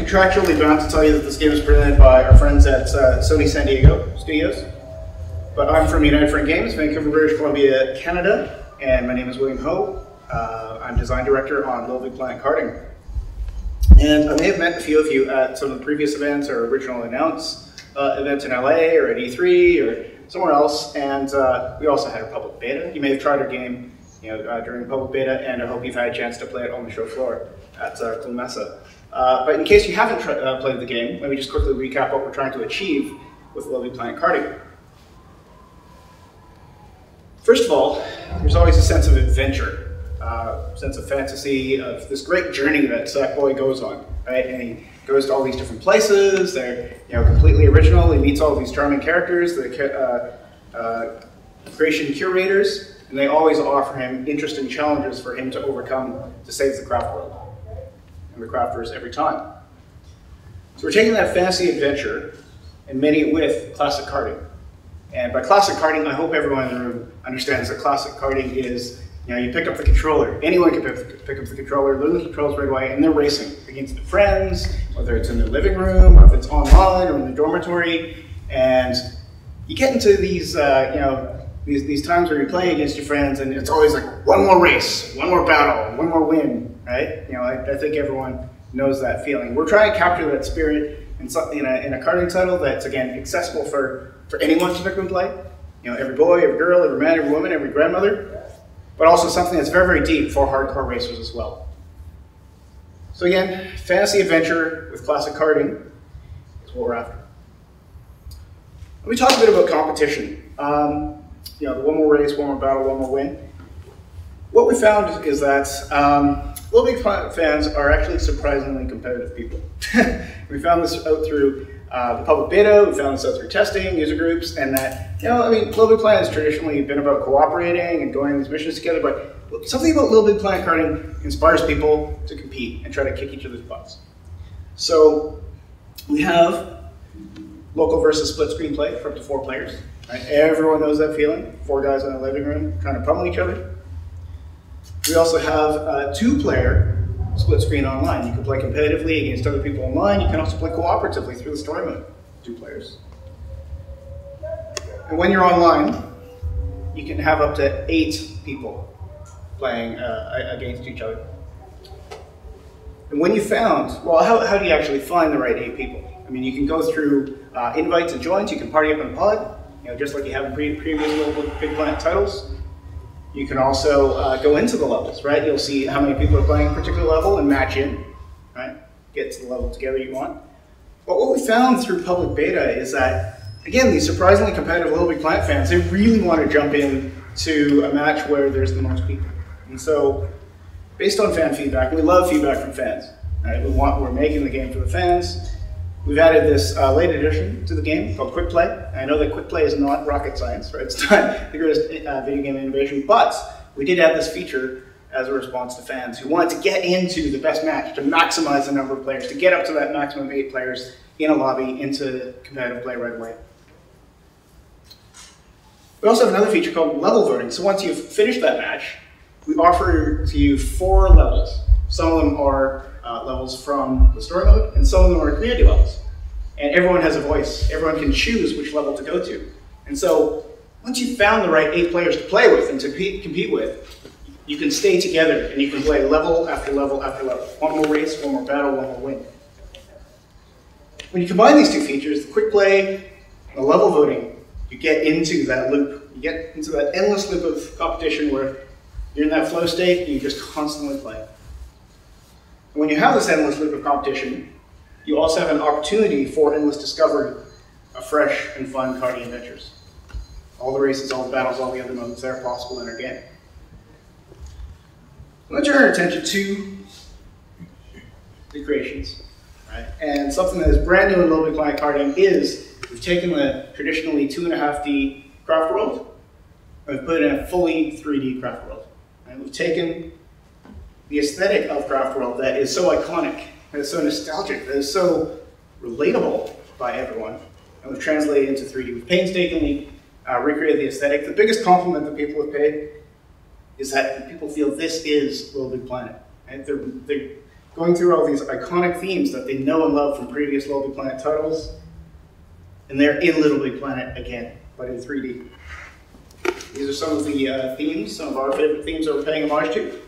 contractually bound to tell you that this game is presented by our friends at Sony San Diego Studios. But I'm from United Front Games, Vancouver, British Columbia, Canada, and my name is William Ho. I'm design director on LittleBigPlanet Karting. And I may have met a few of you at some of the previous events or original announced events in LA or at E3 or somewhere else, and we also had a public beta. You may have tried our game during the public beta, and I hope you've had a chance to play it on the show floor at Cologne. But in case you haven't played the game, let me just quickly recap what we're trying to achieve with LittleBigPlanet Karting. First of all, there's always a sense of adventure, sense of fantasy, of this great journey that Sackboy goes on, right? And he goes to all these different places. They're completely original. He meets all of these charming characters, the creation curators, and they always offer him interesting challenges for him to overcome to save the craft world and the crafters every time. So we're taking that fantasy adventure and mating it with classic karting. And by classic karting, I hope everyone in the room understands that classic karting is, you pick up the controller. Anyone can pick up the controller, learn the controls right away, and they're racing against their friends, whether it's in their living room, or if it's online, or in the dormitory. And you get into these, these times where you're playing against your friends, and it's always like, one more race, one more battle, one more win, right? I think everyone knows that feeling. We're trying to capture that spirit in a karting title that's, again, accessible for anyone to pick and play. Every boy, every girl, every man, every woman, every grandmother, but also something that's very, very deep for hardcore racers as well. So again, fantasy adventure with classic karting is what we're after. Let me talk a bit about competition. The one more race, one more battle, one more win. What we found is that LittleBigPlanet fans are actually surprisingly competitive people. We found this out through the public beta, we found this out through testing, user groups, and that, LittleBigPlanet has traditionally been about cooperating and going on these missions together, but something about LittleBigPlanet Karting inspires people to compete and try to kick each other's butts. So we have local versus split screen play for up to 4 players. Right? Everyone knows that feeling, 4 guys in a living room trying to pummel each other. We also have a 2-player split screen online. You can play competitively against other people online. You can also play cooperatively through the story mode, 2 players. And when you're online, you can have up to 8 people playing against each other. And when you found, well, how do you actually find the right 8 people? I mean, you can go through invites and joins. You can party up in a pod, just like you have in previous LittleBigPlanet titles. You can also go into the levels, right? You'll see how many people are playing a particular level and match in, right? Get to the level together you want. But what we found through public beta is that, again, these surprisingly competitive LittleBigPlanet fans, they really want to jump in to a match where there's the most people. And so, based on fan feedback, we love feedback from fans. Right? We're making the game for the fans. We've added this late addition to the game called Quick Play. I know that Quick Play is not rocket science, right? It's not the greatest video game innovation, but we did add this feature as a response to fans who wanted to get into the best match, to maximize the number of players, to get up to that maximum 8 players in a lobby into competitive play right away. We also have another feature called level voting. So once you've finished that match, we offer to you 4 levels. Some of them are levels from the story mode, and some of them are community levels. And everyone has a voice. Everyone can choose which level to go to. And so, once you've found the right 8 players to play with and to compete with, you can stay together and you can play level after level after level. One more race, one more battle, one more win. When you combine these 2 features, the quick play and the level voting, you get into that loop. You get into that endless loop of competition where you're in that flow state and you just constantly play. When you have this endless loop of competition, you also have an opportunity for endless discovery of fresh and fun karting adventures. All the races, all the battles, all the other modes that are possible in our game. Let's turn our attention to the creations. Right? And something that is brand new in LittleBigPlanet Karting is we've taken the traditionally 2.5D craft world and we've put it in a fully 3D craft world. And we've taken the aesthetic of craft world that is so iconic, that is so nostalgic, that is so relatable by everyone, and we've translated it into 3D. We've painstakingly recreated the aesthetic. The biggest compliment that people have paid is that people feel this is LittleBigPlanet. Right? They're going through all these iconic themes that they know and love from previous LittleBigPlanet titles, and they're in LittleBigPlanet again, but in 3D. These are some of the themes, some of our favorite themes that we're paying homage to.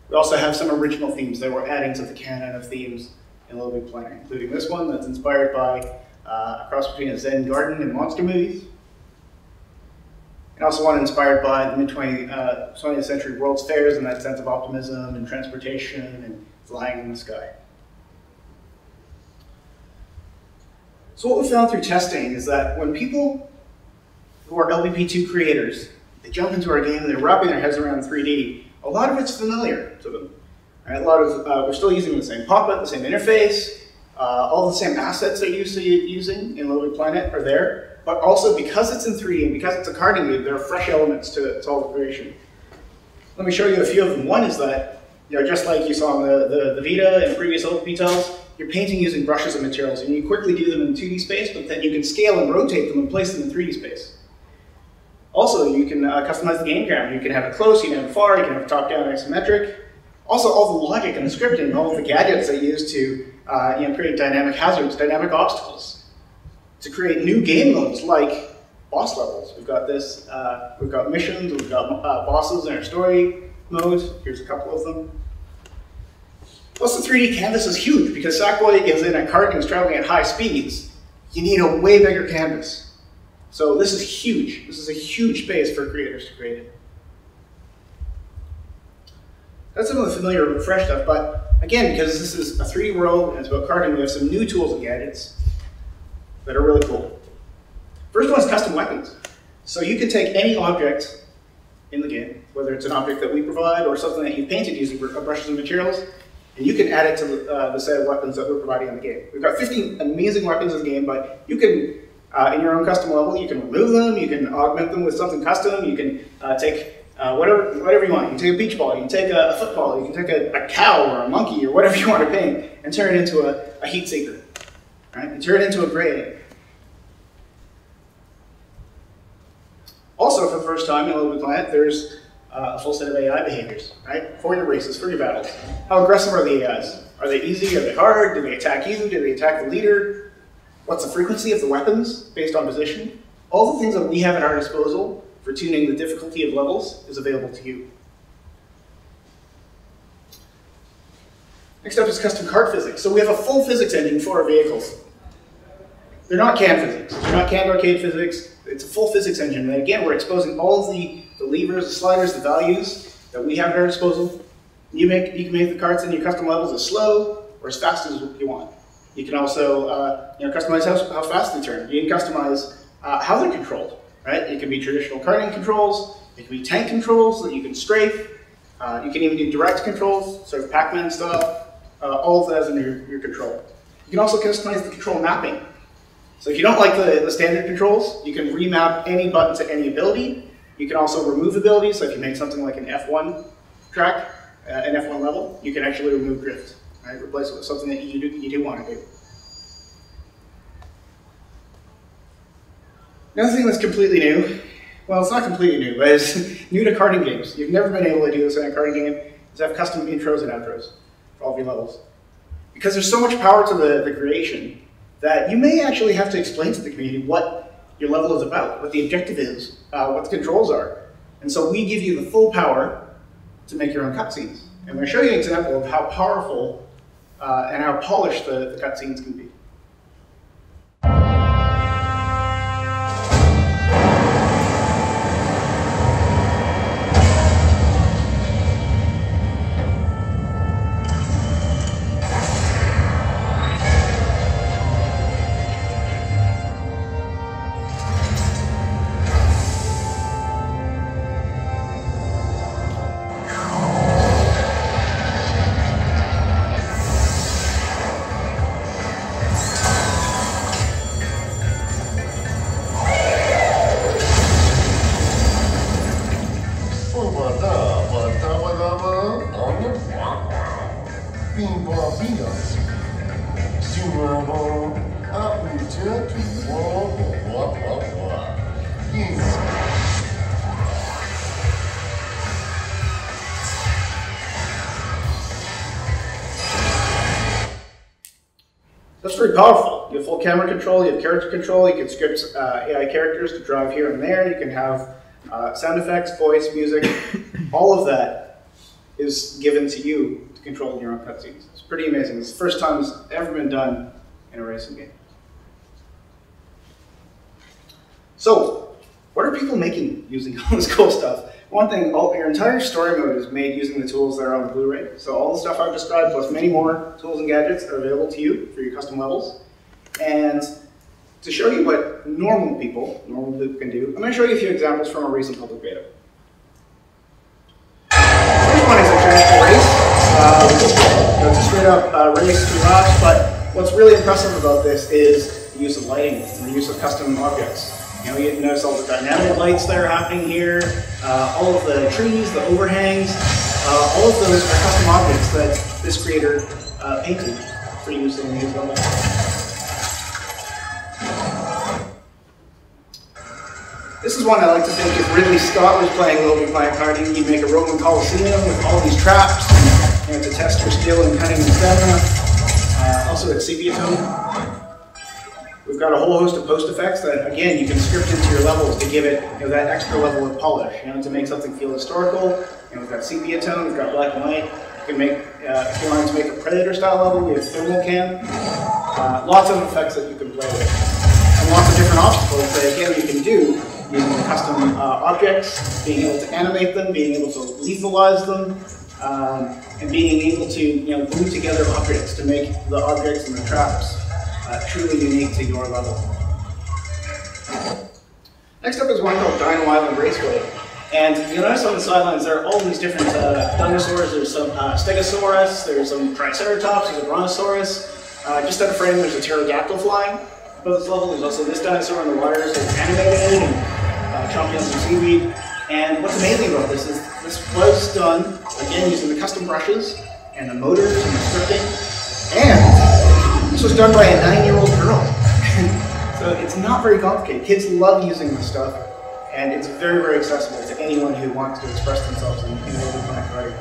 We also have some original themes that we're adding to the canon of themes in LittleBigPlanet, including this one that's inspired by a cross between a Zen garden and monster movies. And also one inspired by the mid-20th century World's Fairs and that sense of optimism and transportation and flying in the sky. So what we found through testing is that when people who are LBP2 creators, they jump into our game and they're wrapping their heads around 3D, a lot of it's familiar to them. Right? A lot of, we're still using the same pop-up, the same interface, all the same assets they're used to using in LittleBigPlanet are there. But also, because it's in 3D and because it's a karting game, there are fresh elements to all the creation. Let me show you a few of them. One is that, just like you saw on the Vita and previous LP titles, you're painting using brushes and materials, and you quickly do them in 2D space, but then you can scale and rotate them and place them in 3D space. Also, you can customize the game ground. You can have it close, you can have it far, you can have it top-down isometric. Also, all the logic and the scripting, all of the gadgets they use to create dynamic hazards, dynamic obstacles. To create new game modes like boss levels. We've got this, we've got missions, we've got bosses in our story mode. Here's a couple of them. Plus the 3D canvas is huge because Sackboy is in a kart and is traveling at high speeds. You need a way bigger canvas. So this is huge. This is a huge space for creators to create it. That's some of the familiar fresh stuff, but again, because this is a 3D world and it's about karting, we have some new tools and gadgets that are really cool. First one is custom weapons. So you can take any object in the game, whether it's an object that we provide or something that you painted using brushes and materials, and you can add it to the set of weapons that we're providing in the game. We've got 15 amazing weapons in the game, but you can, in your own custom level, you can remove them, you can augment them with something custom, you can take whatever you want. You can take a beach ball, you can take a football, you can take a cow or a monkey or whatever you want to paint and turn it into a heat seeker. Right? And turn it into a grading. Also, for the first time in LittleBigPlanet, there's a full set of AI behaviors, right? For your races, for your battles. How aggressive are the AIs? Are they easy? Are they hard? Do they attack you? Do they attack the leader? What's the frequency of the weapons based on position? All the things that we have at our disposal for tuning the difficulty of levels is available to you. Next up is custom kart physics. So we have a full physics engine for our vehicles. They're not canned physics. They're not canned arcade physics. It's a full physics engine. And again, we're exposing all of the levers, the sliders, the values that we have at our disposal. You can make the karts in your custom levels as slow or as fast as you want. You can also customize how fast they turn. You can customize how they're controlled. Right? It can be traditional karting controls. It can be tank controls that you can strafe. You can even do direct controls, sort of Pac-Man style. All of that is in your control. You can also customize the control mapping. So if you don't like the standard controls, you can remap any button to any ability. You can also remove abilities, so if you make something like an F1 track, an F1 level, you can actually remove drift, right? Replace it with something that you do want to do. Another thing that's completely new, well, it's not completely new, but it's new to karting games. You've never been able to do this in a karting game, is have custom intros and outros for all of your levels. Because there's so much power to the creation, that you may actually have to explain to the community what your level is about, what the objective is, what the controls are. And so we give you the full power to make your own cutscenes. And I'm going to show you an example of how powerful and how polished the cutscenes can be. That's very powerful. You have full camera control, you have character control, you can script AI characters to drive here and there, you can have sound effects, voice, music, all of that is given to you to control in your own cutscenes. It's pretty amazing. It's the first time it's ever been done in a racing game. So, what are people making using all this cool stuff? One thing, your entire story mode is made using the tools that are on the Blu-ray. So all the stuff I've described, plus many more tools and gadgets are available to you for your custom levels. And to show you what normal people can do, I'm going to show you a few examples from a recent public beta. First one is a traditional race. It's a straight up race to laps, but what's really impressive about this is the use of lighting and the use of custom objects. You notice all the dynamic lights that are happening here, all of the trees, the overhangs, all of those are custom objects that this creator painted for use in his level. This is one I like to think if Ridley Scott was playing LittleBigPlanet Karting, he'd make a Roman Colosseum with all these traps and, to test your skill in cutting and stamina. Also at sepia tone. We've got a whole host of post effects that, again, you can script into your levels to give it that extra level of polish, to make something feel historical. We've got sepia tone, we've got black and white. You can make, if you wanted to make a Predator-style level, we have thermal cam. Lots of effects that you can play with. And lots of different obstacles that, again, you can do using the custom objects, being able to animate them, being able to lethalize them, and being able to glue together objects to make the objects and the traps truly unique to your level. Next up is one called Dino Island Raceway. And you'll notice on the sidelines there are all these different dinosaurs. There's some Stegosaurus, there's some Triceratops, there's a Brontosaurus. Just out of frame there's a pterodactyl flying above this level. There's also this dinosaur on the wires that's animated and chomping on some seaweed. And what's amazing about this is this was done, again, using the custom brushes and the motors and the scripting. And this was done by a 9-year-old girl. So it's not very complicated. Kids love using this stuff, and it's very, very accessible to anyone who wants to express themselves in LittleBigPlanet Karting.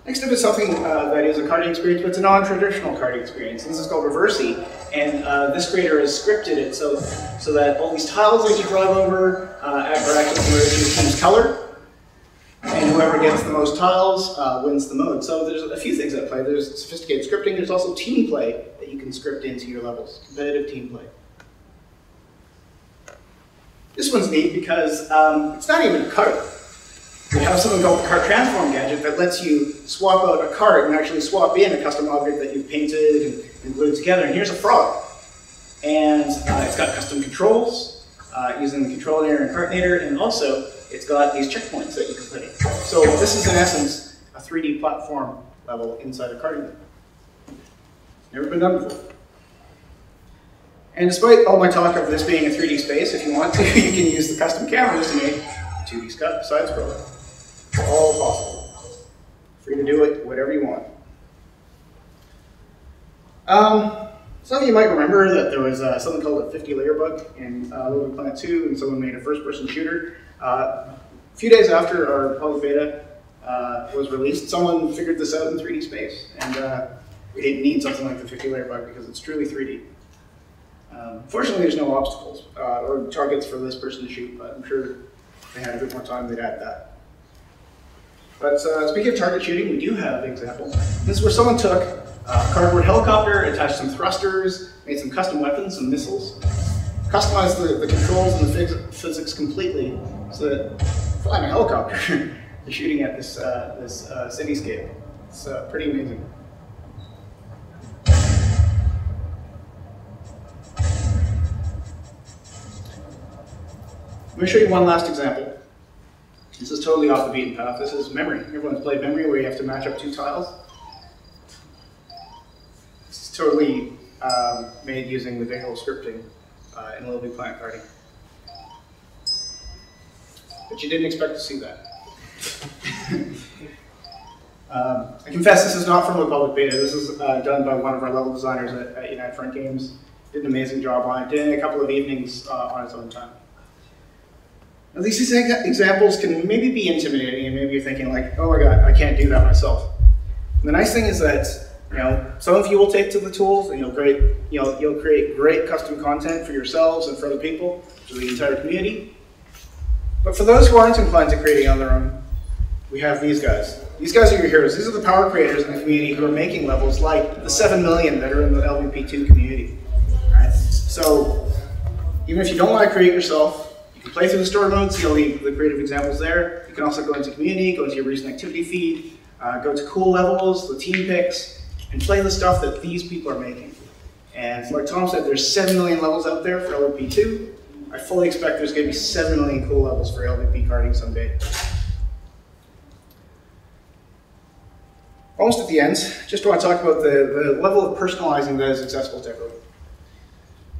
Next up is something that is a karting experience, but it's a non-traditional karting experience. This is called Reversey, and this creator has scripted it so that all these tiles that you drive over are actually converted to your team's color. And whoever gets the most tiles wins the mode. So there's a few things at play. There's sophisticated scripting. There's also team play that you can script into your levels. Competitive team play. This one's neat because it's not even a cart. We have something called the Cart Transform gadget that lets you swap out a cart and actually swap in a custom object that you've painted and glued together. And here's a frog. And it's got custom controls using the controller and Cartinator, and also it's got these checkpoints that you can put in. So this is in essence a 3D platform level inside a karting game. Never been done before. And despite all my talk of this being a 3D space, if you want to, you can use the custom cameras to make 2D side-scroller. It's all possible. Free to do it, whatever you want. Some of you might remember that there was something called a 50-layer bug in LittleBigPlanet 2, and someone made a first-person shooter. A few days after our public beta was released, someone figured this out in 3D space, and we didn't need something like the 50-layer bug because it's truly 3D. Fortunately, there's no obstacles or targets for this person to shoot, but I'm sure if they had a bit more time, they'd add that. But speaking of target shooting, we do have an example. This is where someone took a cardboard helicopter, attached some thrusters, made some custom weapons, some missiles, customized the controls and the physics completely so that flying a helicopter is shooting at this cityscape. It's pretty amazing. Let me show you one last example. This is totally off the beaten path. This is Memory. Everyone's played Memory where you have to match up 2 tiles. This is totally made using the visual scripting in LittleBigPlanet Karting. But you didn't expect to see that. I confess this is not from a public beta. This is done by one of our level designers at United Front Games. Did an amazing job on it. Did it in a couple of evenings on its own time. Now these examples can maybe be intimidating, and maybe you're thinking like, oh my god, I can't do that myself. And the nice thing is that some of you will take to the tools and you'll create great custom content for yourselves and for other people, for the entire community. But for those who aren't inclined to creating on their own, we have these guys. These guys are your heroes. These are the power creators in the community who are making levels like the 7 million that are in the LVP2 community. Right? So even if you don't want to create yourself, you can play through the story mode, see all the creative examples there. You can also go into community, go into your recent activity feed, go to cool levels, the team picks, and play the stuff that these people are making. And like Tom said, there's 7 million levels out there for LVP2. I fully expect there's going to be 7 million cool levels for LVP karting someday. Almost at the end, just want to talk about the level of personalizing that is accessible to everyone.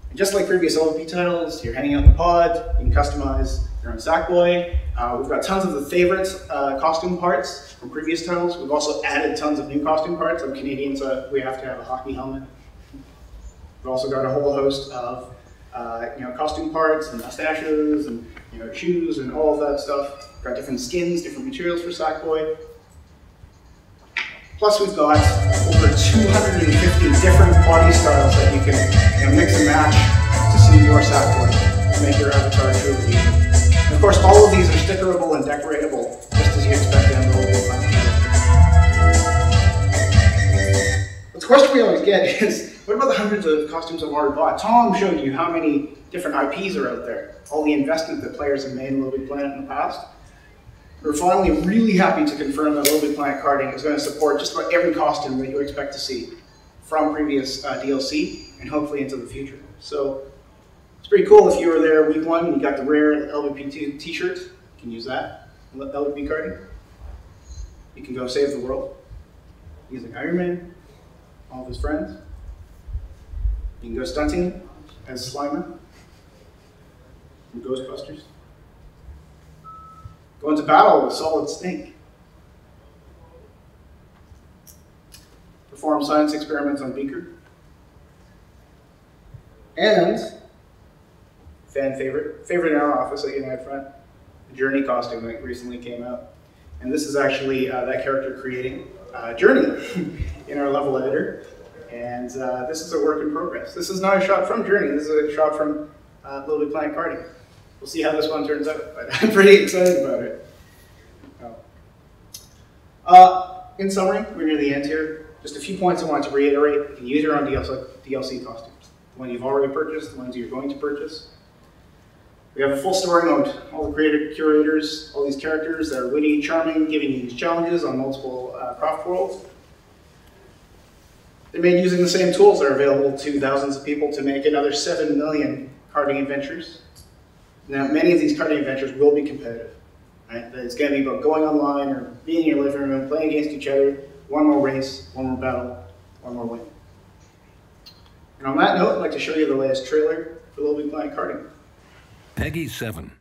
And just like previous LVP titles, you're hanging out in the pod, you can customize your own Sackboy. We've got tons of the favorite costume parts from previous titles. We've also added tons of new costume parts. Like Canadians, we have to have a hockey helmet. We've also got a whole host of costume parts and mustaches and shoes and all of that stuff. We've got different skins, different materials for Sackboy. Plus we've got over 250 different body styles that you can mix and match to suit your Sackboy and make your avatar truly unique. And of course all of these are stickerable and decoratable, just as you expect them to be. But the question we always get is, what about the hundreds of costumes I've already bought? Tom showed you how many different IPs are out there, all the investment that players have made in LittleBigPlanet in the past. We're finally really happy to confirm that LittleBigPlanet Karting is going to support just about every costume that you expect to see from previous DLC and hopefully into the future. So it's pretty cool if you were there week 1 and you got the rare LVP2 t-shirt. You can use that in LVP Karting. You can go save the world using Iron Man, all of his friends. You can go stunting as Slimer from Ghostbusters. Go into battle with Solid Snake. Perform science experiments on Beaker. And, fan favorite in our office at United Front, the Journey costume that recently came out. And this is actually that character creating Journey in our level editor. And this is a work in progress. This is not a shot from Journey, this is a shot from LittleBigPlanet Karting. We'll see how this one turns out, but I'm pretty excited about it. In summary, we're near the end here. Just a few points I wanted to reiterate. You can use your own DLC costumes. The ones you've already purchased, the ones you're going to purchase. We have a full story mode. All the creative curators, all these characters that are witty, charming, giving you these challenges on multiple craft worlds. They're made using the same tools that are available to thousands of people to make another 7 million karting adventures. Now, many of these karting adventures will be competitive. Right? It's going to be about going online or being in your living room, playing against each other, one more race, one more battle, one more win. And on that note, I'd like to show you the latest trailer for LittleBigPlanet Karting. Peggy 7.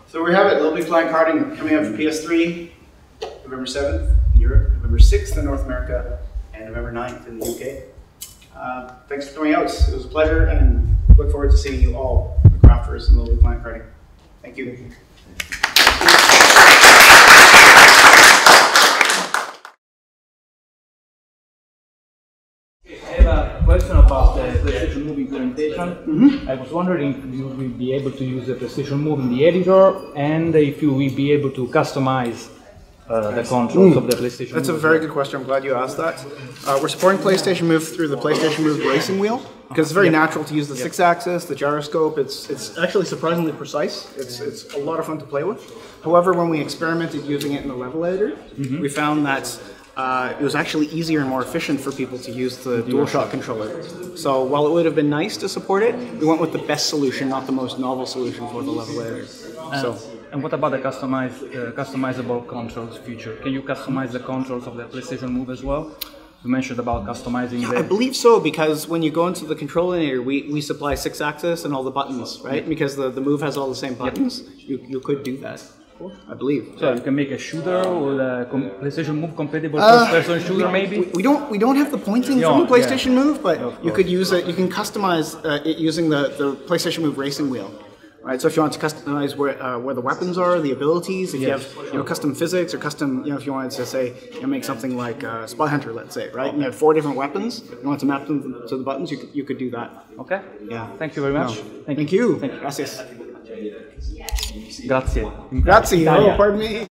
So we have it, LittleBigPlanet Karting coming out for PS3, November 7th in Europe, November 6th in North America, and November 9th in the UK. Thanks for coming out. It was a pleasure, and look forward to seeing you all in the Craftverse and LittleBigPlanet Karting. Thank you. I was wondering if you will be able to use the PlayStation Move in the editor, and if you will be able to customize the controls of the PlayStation That's Move. a very good question. I'm glad you asked that. We're supporting PlayStation Move through the PlayStation Move racing wheel because it's very natural to use the 6-axis, the gyroscope. It's actually surprisingly precise. It's a lot of fun to play with. However, when we experimented using it in the level editor, we found that it was actually easier and more efficient for people to use the DualShock controller. So while it would have been nice to support it, we went with the best solution, not the most novel solution for the level editor. And what about the customizable controls feature? Can you customize the controls of the PlayStation Move as well? You mentioned about customizing I believe so, because when you go into the controller, we supply 6-axis and all the buttons, right? Because the Move has all the same buttons. You could do that, I believe. So you can make a shooter with a PlayStation Move compatible first-person shooter, maybe? We don't have the pointing from the PlayStation Move, but you could use it. You can customize it using the PlayStation Move racing wheel. Right, so if you want to customize where the weapons are, the abilities, if you have custom physics or custom, if you wanted to say make something like Spy Hunter, let's say, right, and you have 4 different weapons, you want to map them to the buttons, you could do that. Okay. Yeah. Thank you very much. Thank you. Gracias. Grazie. Grazie. Oh, pardon me.